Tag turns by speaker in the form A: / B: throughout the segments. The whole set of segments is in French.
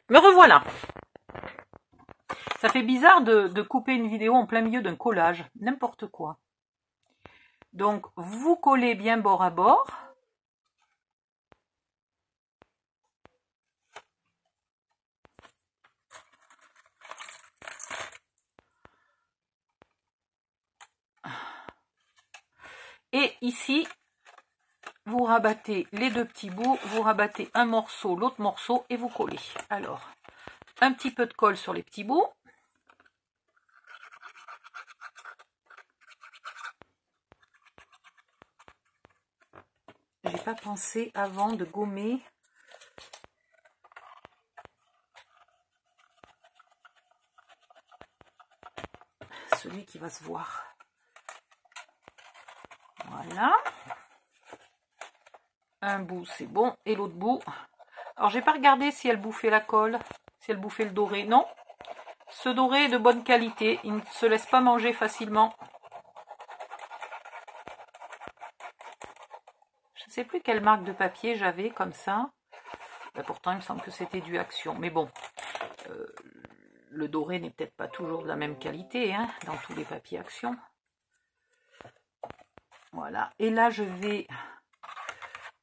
A: Me revoilà. Ça fait bizarre de couper une vidéo en plein milieu d'un collage, n'importe quoi. Donc, vous collez bien bord à bord. Et ici, vous rabattez les deux petits bouts, vous rabattez un morceau, l'autre morceau et vous collez. Alors, un petit peu de colle sur les petits bouts. J'ai pas pensé avant de gommer. Celui qui va se voir. Voilà. Un bout, c'est bon. Et l'autre bout. Alors, j'ai pas regardé si elle bouffait la colle, si elle bouffait le doré. Non. Ce doré est de bonne qualité. Il ne se laisse pas manger facilement. Je ne sais plus quelle marque de papier j'avais comme ça. Ben, pourtant, il me semble que c'était du Action. Mais bon, le doré n'est peut-être pas toujours de la même qualité, hein, dans tous les papiers Action. Voilà. Et là, je vais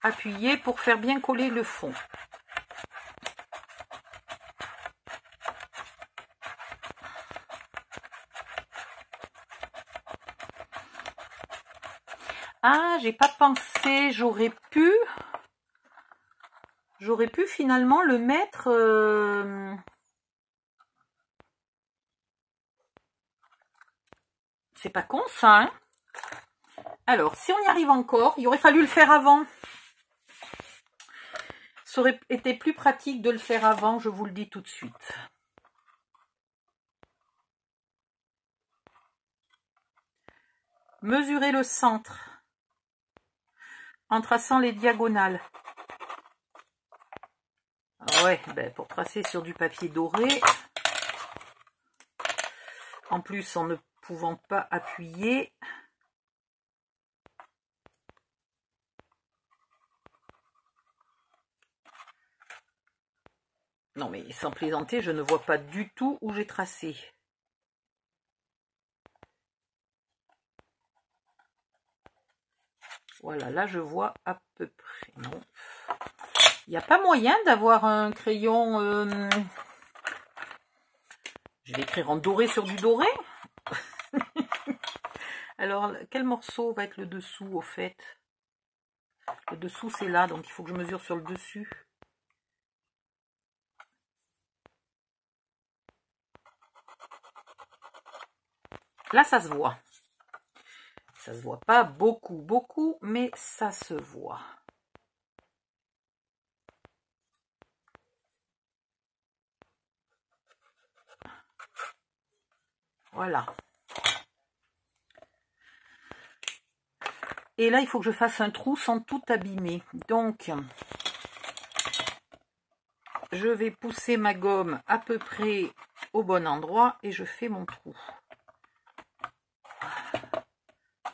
A: appuyer pour faire bien coller le fond. Ah, j'ai pas pensé, j'aurais pu finalement le mettre... C'est pas con ça, hein? Alors, si on y arrive encore, il aurait fallu le faire avant. Ça aurait été plus pratique de le faire avant, je vous le dis tout de suite. Mesurez le centre en traçant les diagonales. Ah ouais, ben pour tracer sur du papier doré, en plus en ne pouvant pas appuyer, non mais sans plaisanter, je ne vois pas du tout où j'ai tracé. Voilà, là je vois à peu près. Non. Il n'y a pas moyen d'avoir un crayon... Je vais écrire en doré sur du doré. Alors, quel morceau va être le dessous au fait? Le dessous c'est là, donc il faut que je mesure sur le dessus. Là, ça se voit. Ça se voit pas beaucoup, mais ça se voit. Voilà. Et là, il faut que je fasse un trou sans tout abîmer. Donc, je vais pousser ma gomme à peu près au bon endroit et je fais mon trou.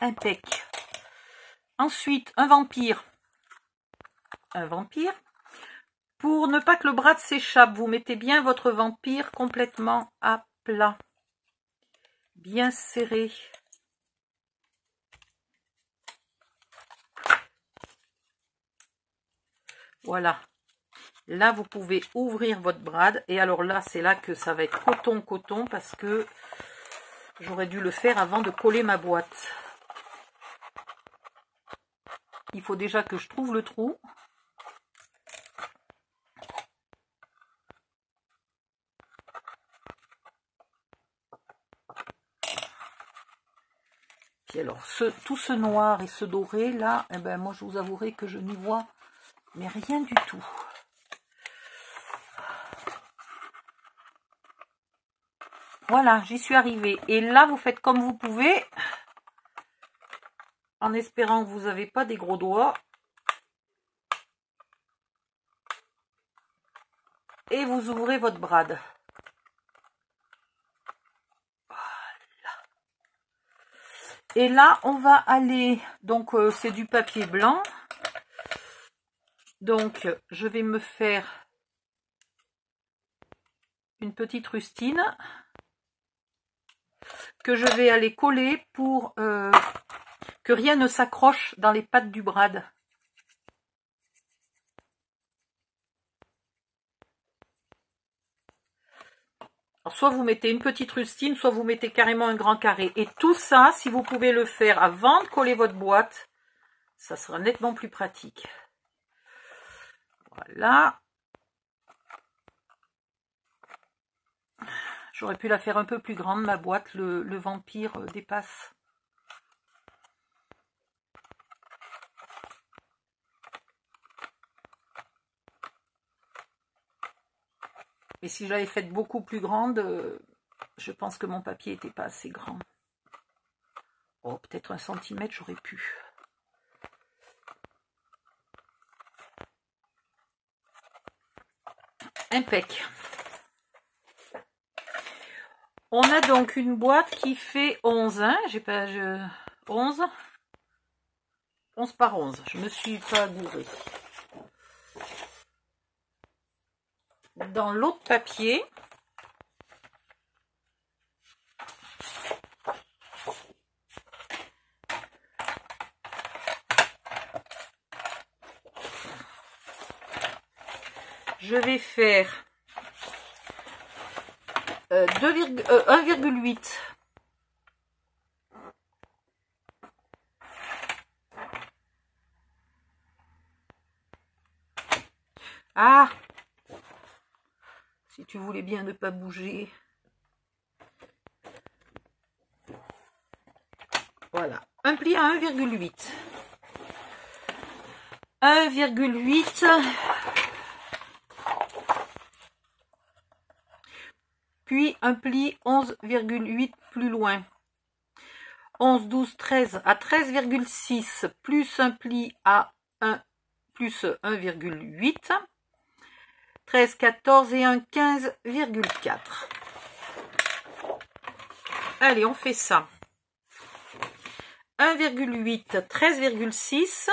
A: Impec. Ensuite, un vampire. Un vampire. Pour ne pas que le brad s'échappe, vous mettez bien votre vampire complètement à plat. Bien serré. Voilà. Là, vous pouvez ouvrir votre brad. Et alors là, c'est là que ça va être coton parce que j'aurais dû le faire avant de coller ma boîte. Il faut déjà que je trouve le trou. Puis alors, tout ce noir et ce doré, là, eh ben, moi, je vous avouerai que je n'y vois mais rien du tout. Voilà, j'y suis arrivée. Et là, vous faites comme vous pouvez, en espérant que vous n'avez pas des gros doigts. Et vous ouvrez votre brad. Voilà. Et là, on va aller, donc c'est du papier blanc. Donc, je vais me faire une petite rustine que je vais aller coller pour que rien ne s'accroche dans les pattes du brad. Alors, soit vous mettez une petite rustine, soit vous mettez carrément un grand carré. Et tout ça, si vous pouvez le faire avant de coller votre boîte, ça sera nettement plus pratique. Voilà. J'aurais pu la faire un peu plus grande, ma boîte, le vampire dépasse. Et si je l'avais faite beaucoup plus grande, je pense que mon papier n'était pas assez grand. Oh, peut-être 1 centimètre, j'aurais pu. Impec. On a donc une boîte qui fait 11, hein, 11 par 11, je me suis pas gourée. Dans l'autre papier, je vais faire 1,8. Ah, si tu voulais bien ne pas bouger. Voilà, un pli à 1,8. 1,8. Puis un pli 11,8 plus loin. 11, 12, 13 à 13,6 plus un pli à 1 plus 1,8. 13, 14 et un 15,4. Allez, on fait ça. 1,8, 13,6.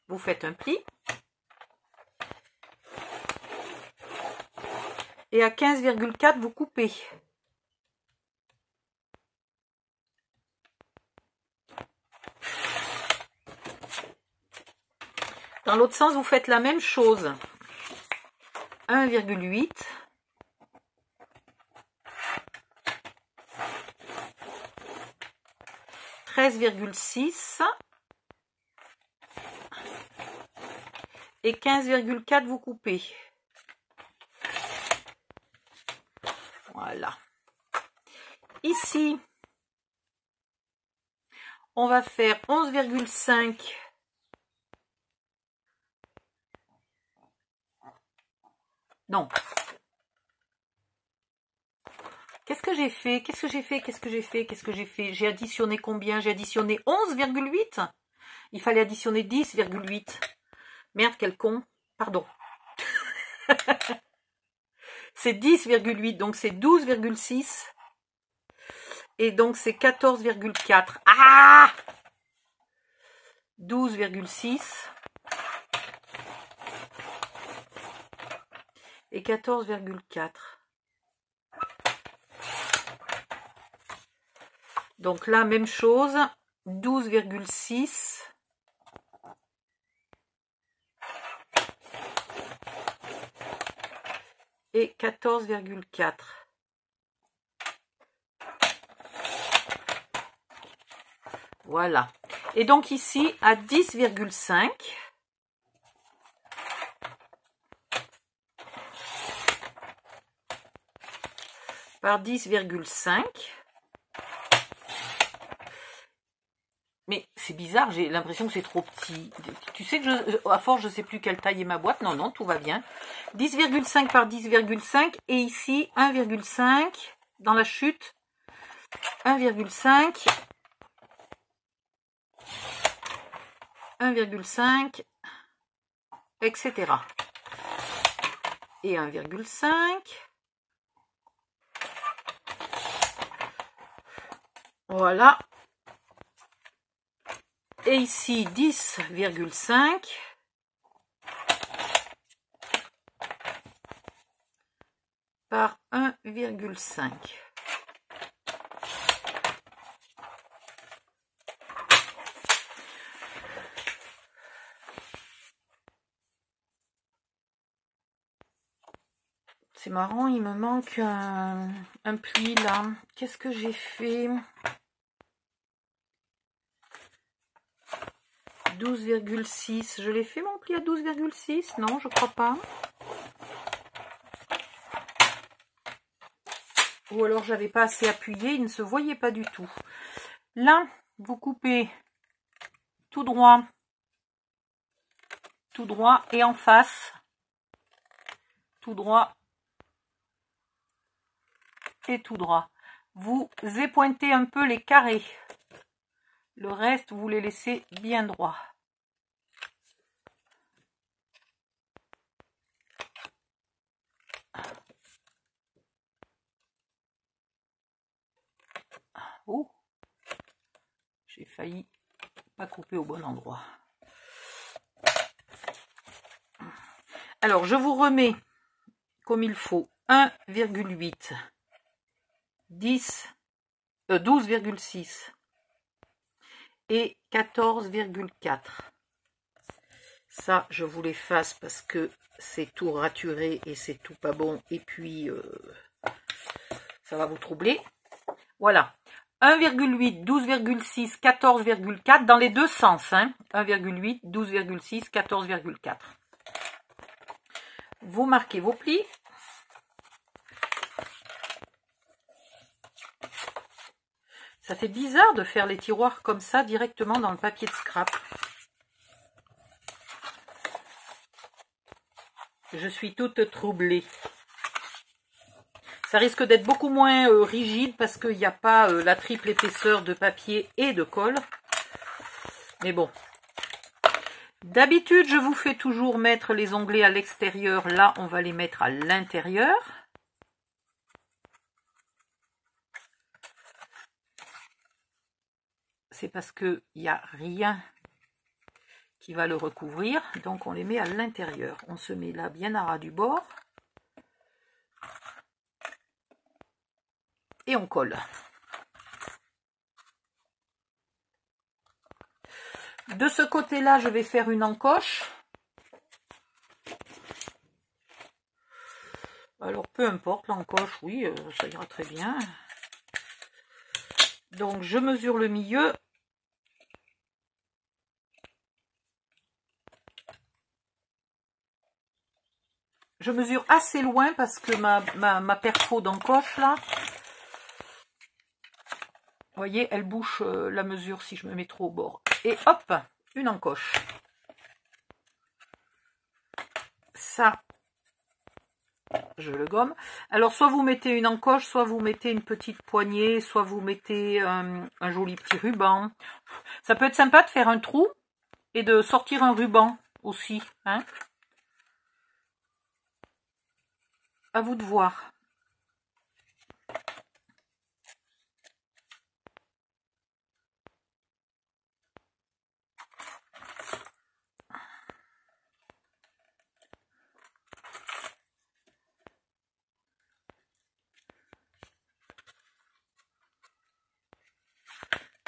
A: Vous faites un pli. Et à 15,4, vous coupez. Dans l'autre sens, vous faites la même chose. 1,8. 13,6. Et 15,4, vous coupez. Voilà. Ici, on va faire 11,5. Non. Qu'est-ce que j'ai fait? Qu'est-ce que j'ai fait? Qu'est-ce que j'ai fait? Qu'est-ce que j'ai fait? J'ai additionné combien? J'ai additionné 11,8. Il fallait additionner 10,8. Merde, quel con. Pardon. C'est 10,8, donc c'est 12,6. Et donc c'est 14,4. Ah! 12,6. Et 14,4. Donc là, même chose. 12,6. Et 14,4. Voilà. Et donc ici, à 10,5. Par 10,5. Mais c'est bizarre, j'ai l'impression que c'est trop petit. Tu sais que à force, je ne sais plus quelle taille est ma boîte. Non, non, tout va bien. 10,5 par 10,5. Et ici, 1,5 dans la chute. 1,5. 1,5. Etc. Et 1,5. Voilà. Et ici, 10,5. par 1,5. C'est marrant, il me manque un pli là. Qu'est-ce que j'ai fait? 12,6. Je l'ai fait mon pli à 12,6? Non, je crois pas. Ou alors j'avais pas assez appuyé, il ne se voyait pas du tout. Là, vous coupez tout droit et en face, tout droit et tout droit. Vous épointez un peu les carrés. Le reste, vous les laissez bien droits. Oh, j'ai failli pas couper au bon endroit. Alors, je vous remets comme il faut 1,8, 12,6 et 14,4. Ça, je vous l'efface parce que c'est tout raturé et c'est tout pas bon. Et puis, ça va vous troubler. Voilà. 1,8, 12,6, 14,4 dans les deux sens. Hein. 1,8, 12,6, 14,4. Vous marquez vos plis. Ça fait bizarre de faire les tiroirs comme ça directement dans le papier de scrap. Je suis toute troublée. Ça risque d'être beaucoup moins rigide parce qu'il n'y a pas la triple épaisseur de papier et de colle. Mais bon. D'habitude, je vous fais toujours mettre les onglets à l'extérieur. Là, on va les mettre à l'intérieur. C'est parce qu'il n'y a rien qui va le recouvrir. Donc, on les met à l'intérieur. On se met là bien à ras du bord. Et on colle. De ce côté-là, je vais faire une encoche. Alors, peu importe, l'encoche, oui, ça ira très bien. Donc, je mesure le milieu. Je mesure assez loin parce que ma perfo d'encoche, là, vous voyez, elle bouche la mesure si je me mets trop au bord. Et hop, une encoche. Ça, je le gomme. Alors, soit vous mettez une encoche, soit vous mettez une petite poignée, soit vous mettez un joli petit ruban. Ça peut être sympa de faire un trou et de sortir un ruban aussi. Hein. À vous de voir.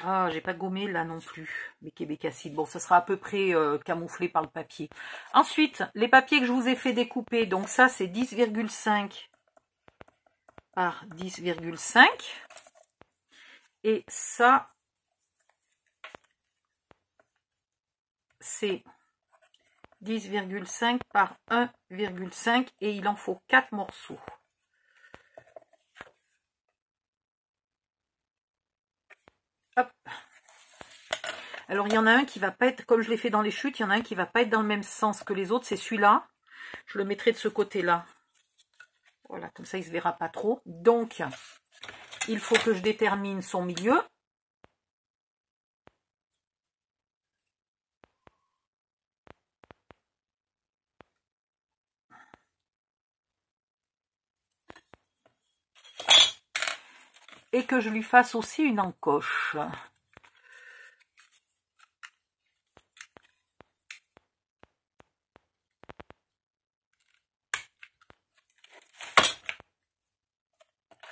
A: Ah, j'ai pas gommé là non plus, mes québécacides. Bon, ça sera à peu près camouflé par le papier. Ensuite, les papiers que je vous ai fait découper, donc ça c'est 10,5 par 10,5. Et ça, c'est 10,5 par 1,5 et il en faut 4 morceaux. Hop. Alors, il y en a un qui va pas être, comme je l'ai fait dans les chutes, il y en a un qui va pas être dans le même sens que les autres, c'est celui-là. Je le mettrai de ce côté-là. Voilà, comme ça, il ne se verra pas trop. Donc, il faut que je détermine son milieu. Et que je lui fasse aussi une encoche.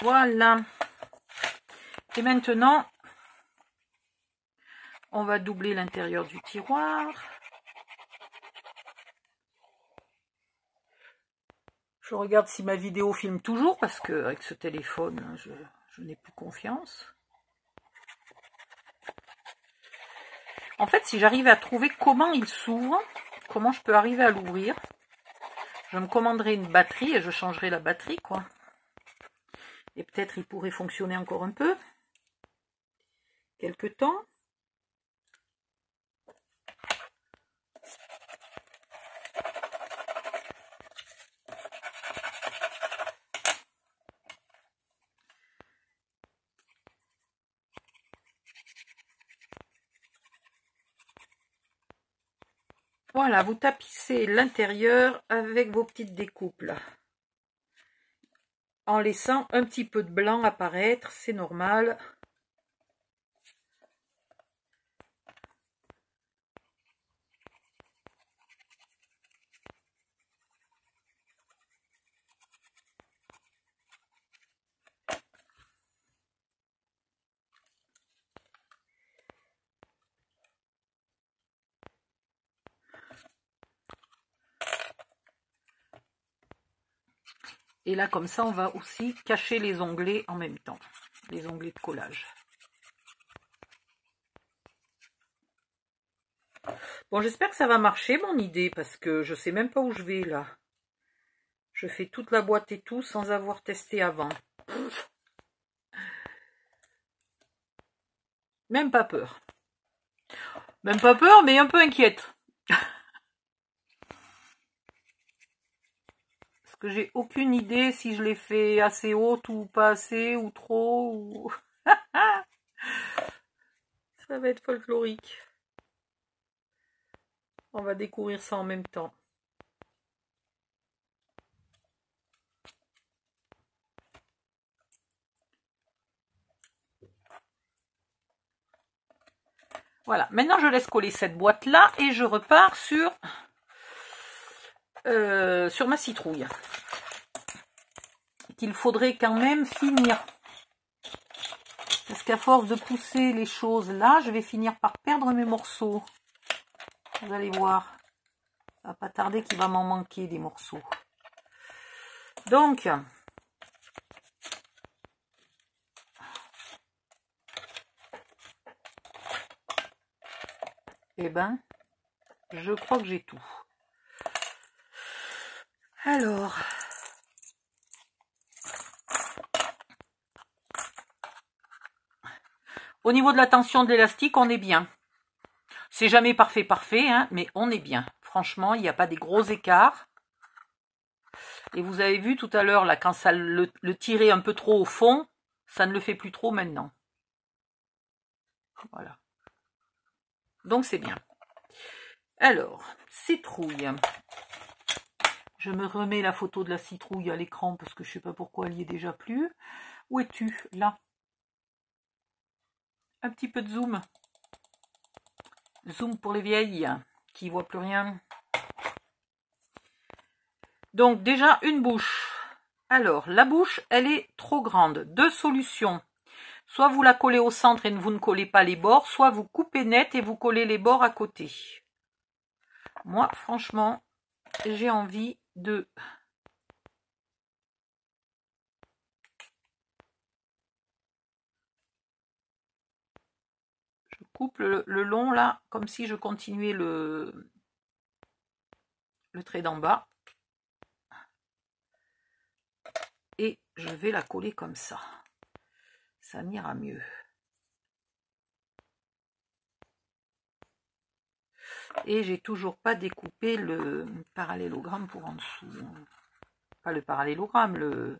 A: Voilà. Et maintenant, on va doubler l'intérieur du tiroir. Je regarde si ma vidéo filme toujours, parce que avec ce téléphone, je n'ai plus confiance. En fait, si j'arrive à trouver comment il s'ouvre, comment je peux arriver à l'ouvrir, je me commanderai une batterie et je changerai la batterie, quoi. Et peut-être il pourrait fonctionner encore un peu. Quelque temps. Voilà, vous tapissez l'intérieur avec vos petites découpes là. En laissant un petit peu de blanc apparaître, c'est normal. Et là, comme ça, on va aussi cacher les onglets en même temps. Les onglets de collage. Bon, j'espère que ça va marcher, mon idée, parce que je sais même pas où je vais, là. Je fais toute la boîte et tout sans avoir testé avant. Même pas peur. Même pas peur, mais un peu inquiète. Parce que j'ai aucune idée si je l'ai fait assez haute ou pas assez, ou trop, ou... Ça va être folklorique. On va découvrir ça en même temps. Voilà, maintenant je laisse coller cette boîte-là et je repars sur ma citrouille. Qu'il faudrait quand même finir. Parce qu'à force de pousser les choses là, je vais finir par perdre mes morceaux. Vous allez voir. Ça va pas tarder qu'il va m'en manquer des morceaux. Donc, eh ben, je crois que j'ai tout. Alors, au niveau de la tension de l'élastique, on est bien. C'est jamais parfait, hein, mais on est bien. Franchement, il n'y a pas des gros écarts. Et vous avez vu tout à l'heure, là, quand ça le tirait un peu trop au fond, ça ne le fait plus trop maintenant. Voilà. Donc c'est bien. Alors, citrouille. Je me remets la photo de la citrouille à l'écran parce que je ne sais pas pourquoi elle y est déjà plus. Où es-tu? Là. Un petit peu de zoom. Zoom pour les vieilles qui ne voient plus rien. Donc déjà une bouche. Alors, la bouche, elle est trop grande. Deux solutions. Soit vous la collez au centre et vous ne collez pas les bords, soit vous coupez net et vous collez les bords à côté. Moi, franchement, j'ai envie de... Je coupe le long là, comme si je continuais le trait d'en bas. Et je vais la coller comme ça. Ça m'ira mieux. Et j'ai toujours pas découpé le parallélogramme pour en dessous. Pas le parallélogramme, le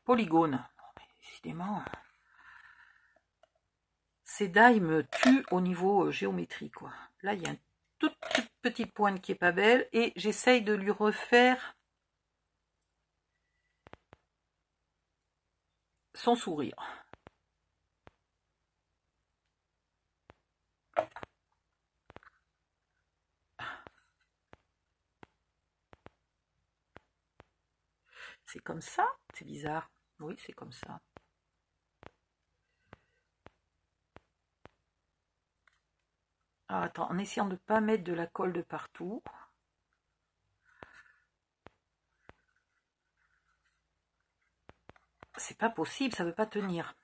A: polygone. Décidément, ces die me tuent au niveau géométrie, quoi. Là, il y a une toute petite pointe qui est pas belle et j'essaye de lui refaire son sourire. C'est comme ça? C'est bizarre. Oui, c'est comme ça. Ah, attends, en essayant de ne pas mettre de la colle de partout. C'est pas possible, ça ne veut pas tenir.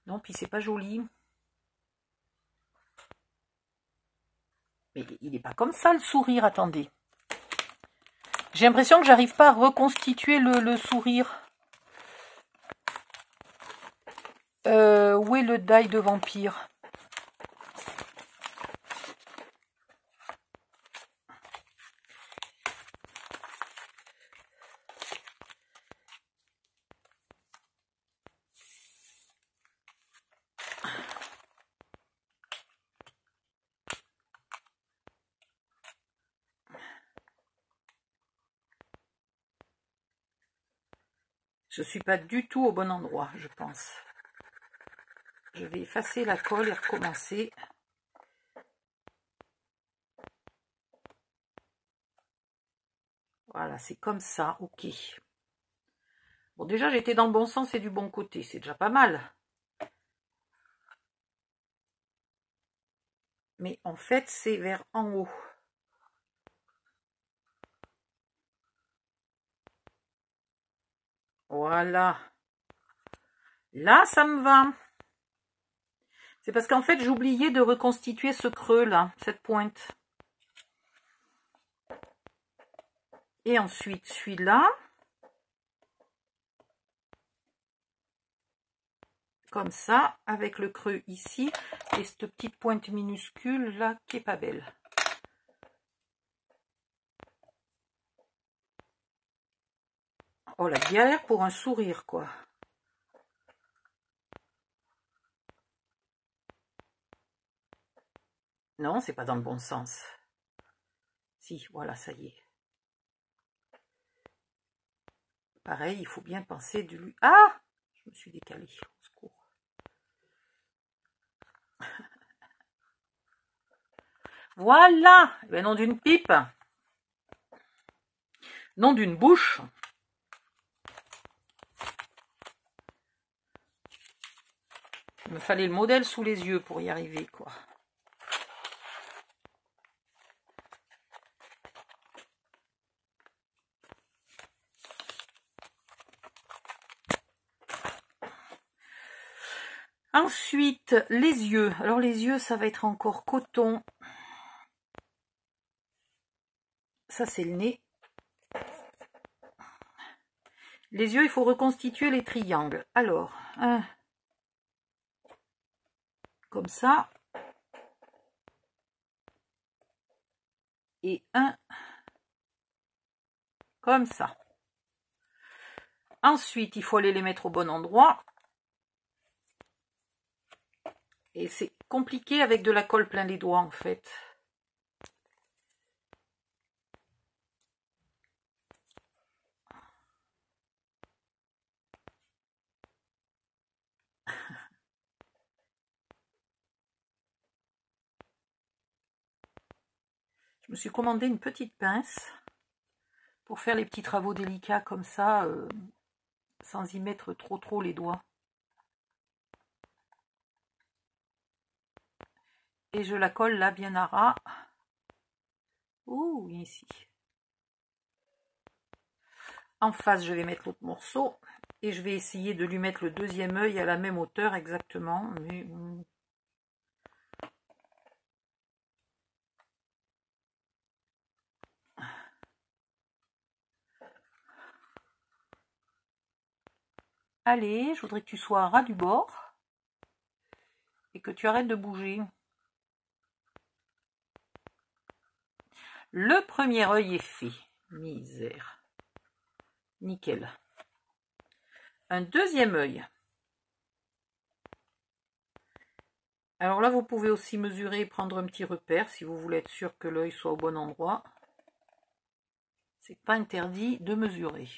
A: Non, puis c'est pas joli. Mais il n'est pas comme ça le sourire, attendez. J'ai l'impression que j'arrive pas à reconstituer le sourire. Où est le die de vampire? Je suis pas du tout au bon endroit, je pense. Je vais effacer la colle et recommencer. Voilà, c'est comme ça, ok. Bon, déjà, j'étais dans le bon sens et du bon côté, c'est déjà pas mal. Mais en fait, c'est vers en haut. Voilà. Là, ça me va. C'est parce qu'en fait, j'oubliais de reconstituer ce creux-là, cette pointe. Et ensuite, celui-là. Comme ça, avec le creux ici. Et cette petite pointe minuscule là, qui est pas belle. Oh, la galère pour un sourire, quoi. Non, c'est pas dans le bon sens. Si, voilà, ça y est. Pareil, il faut bien penser du lui. Ah! Je me suis décalée. Au secours. Voilà! Eh ben, nom d'une pipe. Nom d'une bouche. Il me fallait le modèle sous les yeux pour y arriver, quoi. Ensuite, les yeux. Alors, les yeux, ça va être encore coton. Ça, c'est le nez. Les yeux, il faut reconstituer les triangles. Alors, un comme ça. Et un comme ça. Ensuite, il faut aller les mettre au bon endroit. Et c'est compliqué avec de la colle plein les doigts, en fait. Je me suis commandé une petite pince pour faire les petits travaux délicats comme ça, sans y mettre trop les doigts. Et je la colle là bien à ras. Ouh, ici. En face, je vais mettre l'autre morceau. Et je vais essayer de lui mettre le deuxième œil à la même hauteur exactement. Mais... Allez, je voudrais que tu sois à ras du bord. Et que tu arrêtes de bouger. Le premier œil est fait. Misère. Nickel. Un deuxième œil. Alors là, vous pouvez aussi mesurer et prendre un petit repère si vous voulez être sûr que l'œil soit au bon endroit. C'est pas interdit de mesurer.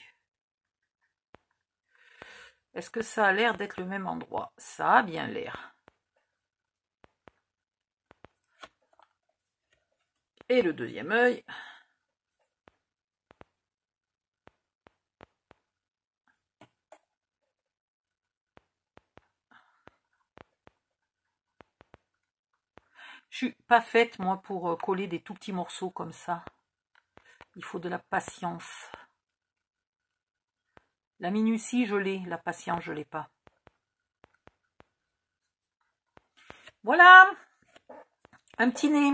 A: Est-ce que ça a l'air d'être le même endroit? Ça a bien l'air. Et le deuxième œil. suis pas faite, moi, pour coller des tout petits morceaux comme ça. Il faut de la patience. La minutie, je l'ai. La patience, je l'ai pas. Voilà. Un petit nez.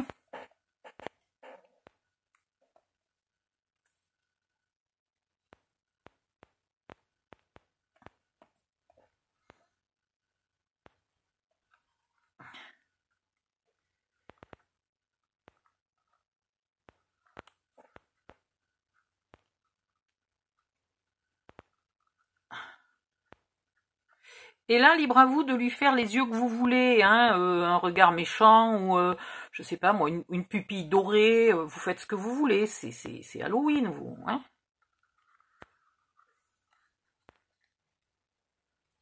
A: Et là, libre à vous de lui faire les yeux que vous voulez, hein, un regard méchant ou, je sais pas moi, une pupille dorée, vous faites ce que vous voulez, c'est Halloween, vous, hein.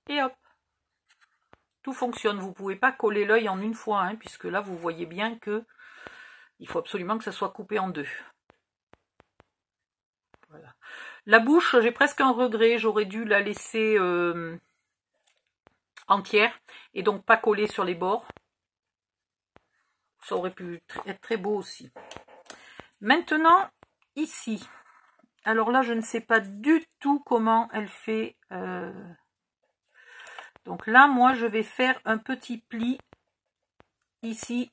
A: Et hop, tout fonctionne, vous pouvez pas coller l'œil en une fois, hein, puisque là, vous voyez bien que il faut absolument que ça soit coupé en deux. Voilà. La bouche, j'ai presque un regret, j'aurais dû la laisser... entière et donc pas collée sur les bords. Ça aurait pu être très beau aussi. Maintenant, ici. Alors là, je ne sais pas du tout comment elle fait. Donc là, moi, je vais faire un petit pli ici.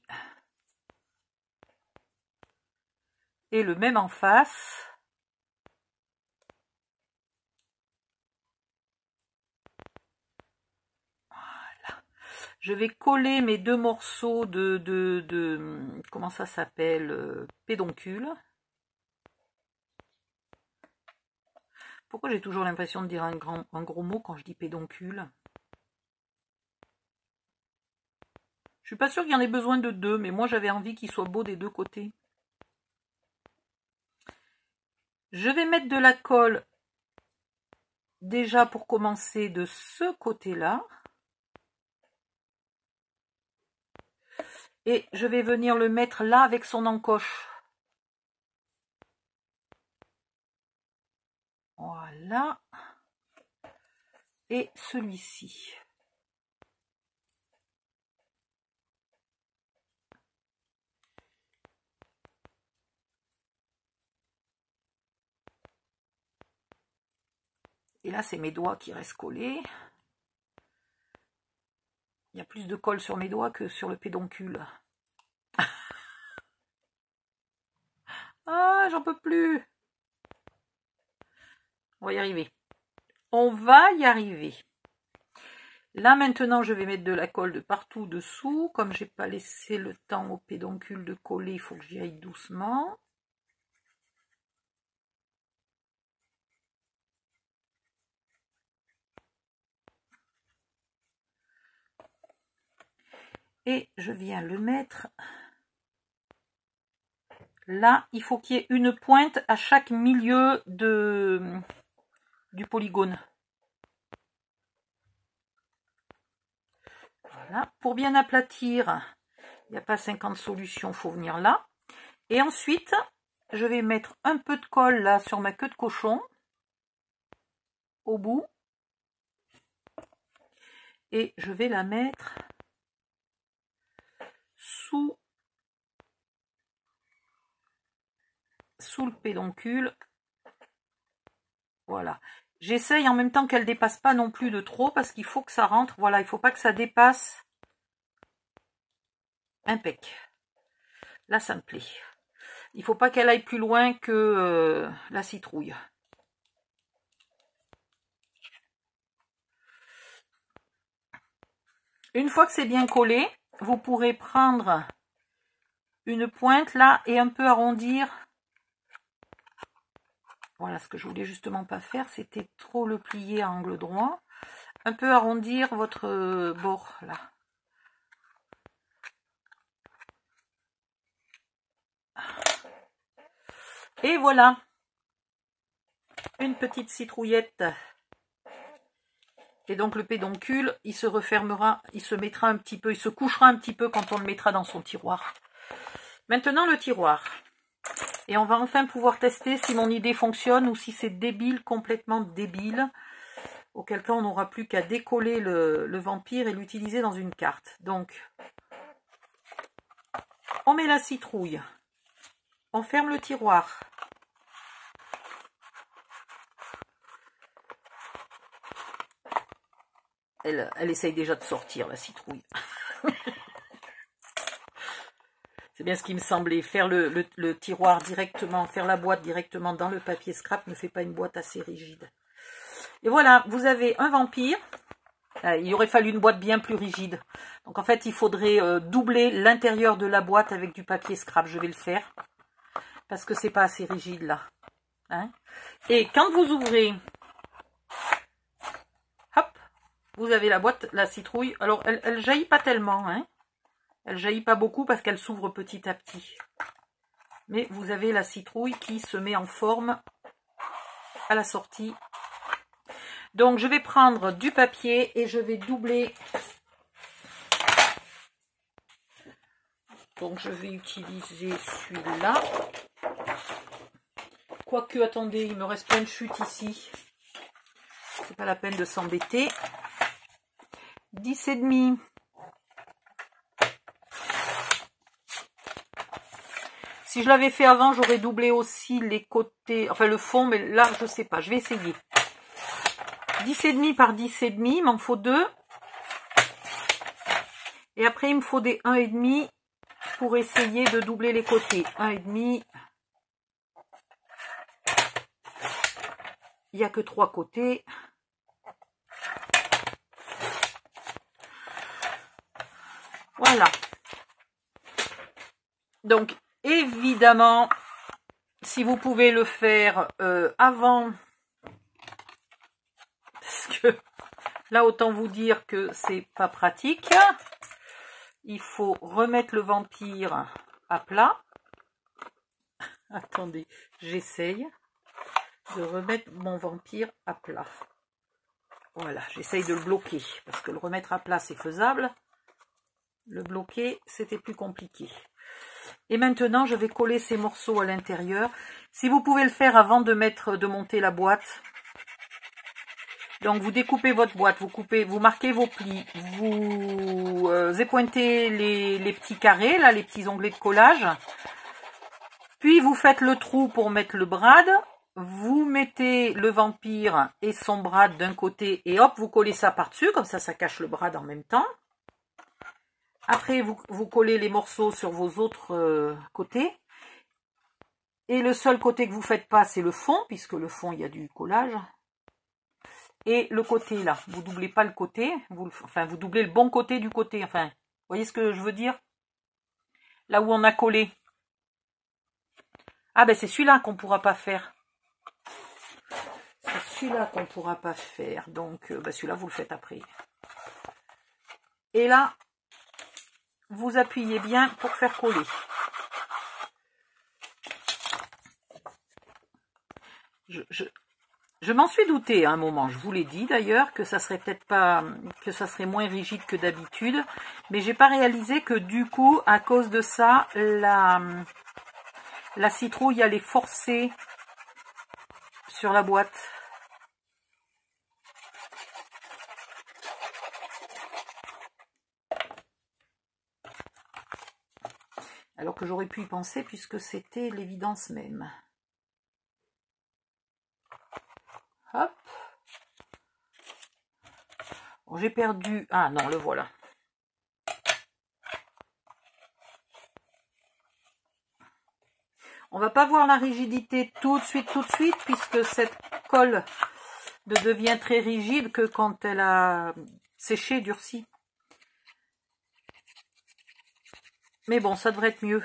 A: Et le même en face. Je vais coller mes deux morceaux de comment ça s'appelle, pédoncule. Pourquoi j'ai toujours l'impression de dire un gros mot quand je dis pédoncule? Je suis pas sûre qu'il y en ait besoin de deux, mais moi j'avais envie qu'il soit beau des deux côtés. Je vais mettre de la colle déjà pour commencer de ce côté-là. Et je vais venir le mettre là avec son encoche. Voilà. Et celui-ci. Et là, c'est mes doigts qui restent collés. Il y a plus de colle sur mes doigts que sur le pédoncule. Ah, j'en peux plus. On va y arriver. On va y arriver. Là, maintenant, je vais mettre de la colle de partout dessous. Comme j'ai pas laissé le temps au pédoncule de coller, il faut que j'y aille doucement. Et je viens le mettre là. Il faut qu'il y ait une pointe à chaque milieu du polygone. Voilà. Pour bien aplatir, il n'y a pas 50 solutions, il faut venir là. Et ensuite, je vais mettre un peu de colle là sur ma queue de cochon, au bout. Et je vais la mettre sous le pédoncule. Voilà. J'essaye en même temps qu'elle dépasse pas non plus de trop parce qu'il faut que ça rentre. Voilà, il faut pas que ça dépasse. Impec. Là, ça me plaît. Il faut pas qu'elle aille plus loin que la citrouille. Une fois que c'est bien collé, vous pourrez prendre une pointe là et un peu arrondir. Voilà, ce que je voulais justement pas faire, c'était trop le plier à angle droit. Un peu arrondir votre bord là. Et voilà, une petite citrouillette. Et donc le pédoncule, il se refermera, il se mettra un petit peu, il se couchera un petit peu quand on le mettra dans son tiroir. Maintenant le tiroir. Et on va enfin pouvoir tester si mon idée fonctionne ou si c'est débile, complètement débile. Auquel cas on n'aura plus qu'à décoller le vampire et l'utiliser dans une carte. Donc, On met la citrouille. On ferme le tiroir. Elle essaye déjà de sortir, la citrouille. C'est bien ce qui me semblait. Faire le tiroir directement, faire la boîte directement dans le papier scrap ne fait pas une boîte assez rigide. Et voilà, vous avez un vampire. Il aurait fallu une boîte bien plus rigide. Donc en fait, il faudrait doubler l'intérieur de la boîte avec du papier scrap. Je vais le faire. Parce que c'est pas assez rigide là. Hein? Et quand vous ouvrez, hop, vous avez la boîte, la citrouille. Alors elle jaillit pas tellement. Hein? Elle jaillit pas beaucoup parce qu'elle s'ouvre petit à petit. Mais vous avez la citrouille qui se met en forme à la sortie. Donc je vais prendre du papier et je vais doubler. Donc je vais utiliser celui-là. Quoique, attendez, il me reste plein de chutes ici. C'est pas la peine de s'embêter. 10,5. Si je l'avais fait avant, j'aurais doublé aussi les côtés, enfin le fond, mais là, je sais pas. Je vais essayer. 10,5 par 10,5, il m'en faut 2. Et après, il me faut des 1,5 pour essayer de doubler les côtés. 1,5. Il n'y a que 3 côtés. Voilà. Donc, évidemment, si vous pouvez le faire avant, parce que là, autant vous dire que c'est pas pratique. Il faut remettre le vampire à plat. Attendez, j'essaye de remettre mon vampire à plat. Voilà, j'essaye de le bloquer, parce que le remettre à plat, c'est faisable. Le bloquer, c'était plus compliqué. Et maintenant, je vais coller ces morceaux à l'intérieur. Si vous pouvez le faire avant de monter la boîte. Donc, vous découpez votre boîte, vous marquez vos plis, vous épointez les petits carrés, là, les petits onglets de collage. Puis, vous faites le trou pour mettre le brad. Vous mettez le vampire et son brad d'un côté et hop, vous collez ça par-dessus. Comme ça, ça cache le brad en même temps. Après, vous collez les morceaux sur vos autres côtés. Et le seul côté que vous ne faites pas, c'est le fond, puisque le fond, il y a du collage. Et le côté, là, vous ne doublez pas le côté. Vous doublez le bon côté du côté. Enfin, vous voyez ce que je veux dire? Là où on a collé. Ah, ben c'est celui-là qu'on ne pourra pas faire. C'est celui-là qu'on ne pourra pas faire. Donc, celui-là, vous le faites après. Et là, vous appuyez bien pour faire coller. Je m'en suis douté à un moment, je vous l'ai dit d'ailleurs, que ça serait peut-être pas, que ça serait moins rigide que d'habitude, mais j'ai pas réalisé que du coup, à cause de ça, la citrouille allait forcer sur la boîte. Alors que j'aurais pu y penser puisque c'était l'évidence même. Hop. Bon, j'ai perdu... Ah non, le voilà. On va pas voir la rigidité tout de suite, puisque cette colle ne devient très rigide que quand elle a séché, durci. Mais bon, ça devrait être mieux.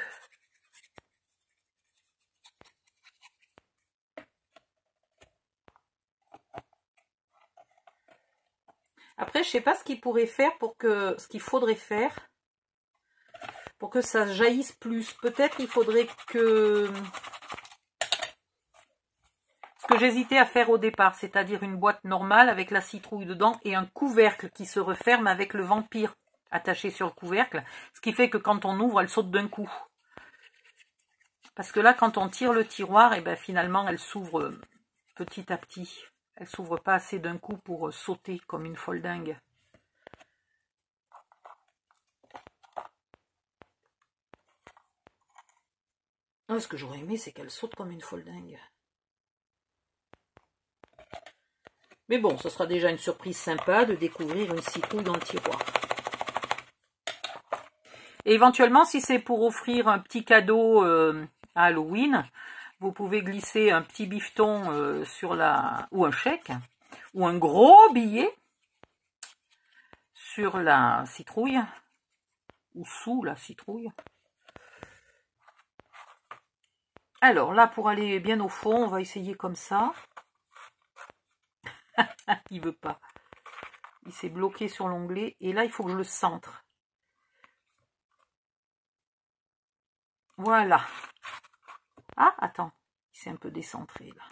A: Après, je sais pas ce qu'il pourrait faire ce qu'il faudrait faire pour que ça jaillisse plus. Peut-être il faudrait que... Ce que j'hésitais à faire au départ, c'est-à-dire une boîte normale avec la citrouille dedans et un couvercle qui se referme avec le vampire attaché sur le couvercle. Ce qui fait que quand on ouvre, elle saute d'un coup. Parce que là, quand on tire le tiroir, et ben finalement, elle s'ouvre petit à petit. Elle s'ouvre pas assez d'un coup pour sauter comme une folle dingue. Ah, ce que j'aurais aimé, c'est qu'elle saute comme une folle dingue. Mais bon, ce sera déjà une surprise sympa de découvrir une citrouille dans le tiroir. Et éventuellement, si c'est pour offrir un petit cadeau à Halloween, vous pouvez glisser un petit bifton sur ou un chèque, ou un gros billet sur la citrouille, ou sous la citrouille. Alors là, pour aller bien au fond, on va essayer comme ça. Il veut pas. Il s'est bloqué sur l'onglet. Et là, il faut que je le centre. Voilà. Ah, attends. Il s'est un peu décentré, là.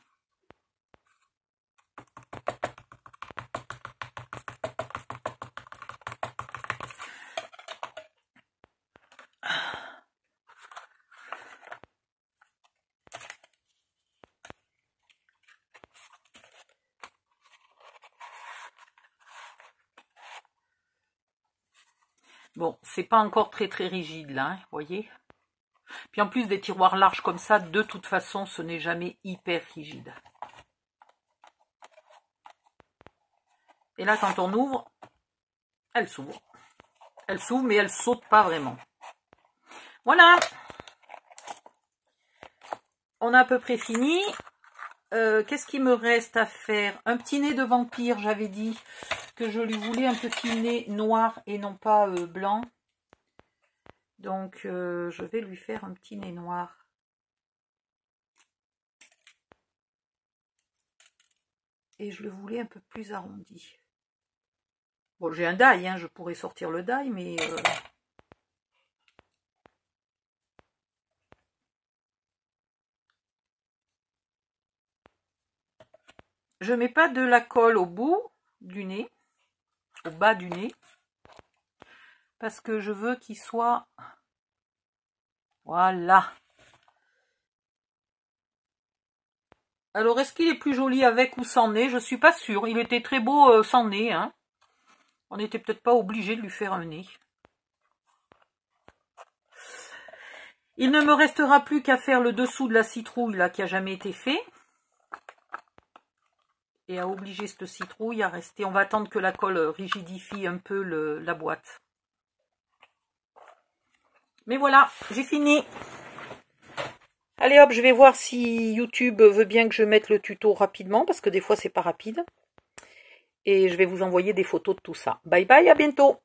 A: Bon, c'est pas encore très rigide là, hein, voyez. Puis en plus des tiroirs larges comme ça, de toute façon, ce n'est jamais hyper rigide. Et là, quand on ouvre, elle s'ouvre. Elle s'ouvre, mais elle saute pas vraiment. Voilà. On a à peu près fini. Qu'est-ce qu'il me reste à faire? Un petit nez de vampire, j'avais dit que je lui voulais un petit nez noir et non pas blanc. Donc, je vais lui faire un petit nez noir. Et je le voulais un peu plus arrondi. Bon, j'ai un die, hein, je pourrais sortir le die, mais... Je mets pas de la colle au bout du nez, au bas du nez, parce que je veux qu'il soit... Voilà. Alors, est-ce qu'il est plus joli avec ou sans nez? Je suis pas sûre. Il était très beau sans nez, hein. On n'était peut-être pas obligé de lui faire un nez. Il ne me restera plus qu'à faire le dessous de la citrouille, là, qui a jamais été fait. Et à obliger cette citrouille à rester. On va attendre que la colle rigidifie un peu la boîte. Mais voilà, j'ai fini. Allez hop, je vais voir si YouTube veut bien que je mette le tuto rapidement, parce que des fois c'est pas rapide. Et je vais vous envoyer des photos de tout ça. Bye bye, à bientôt.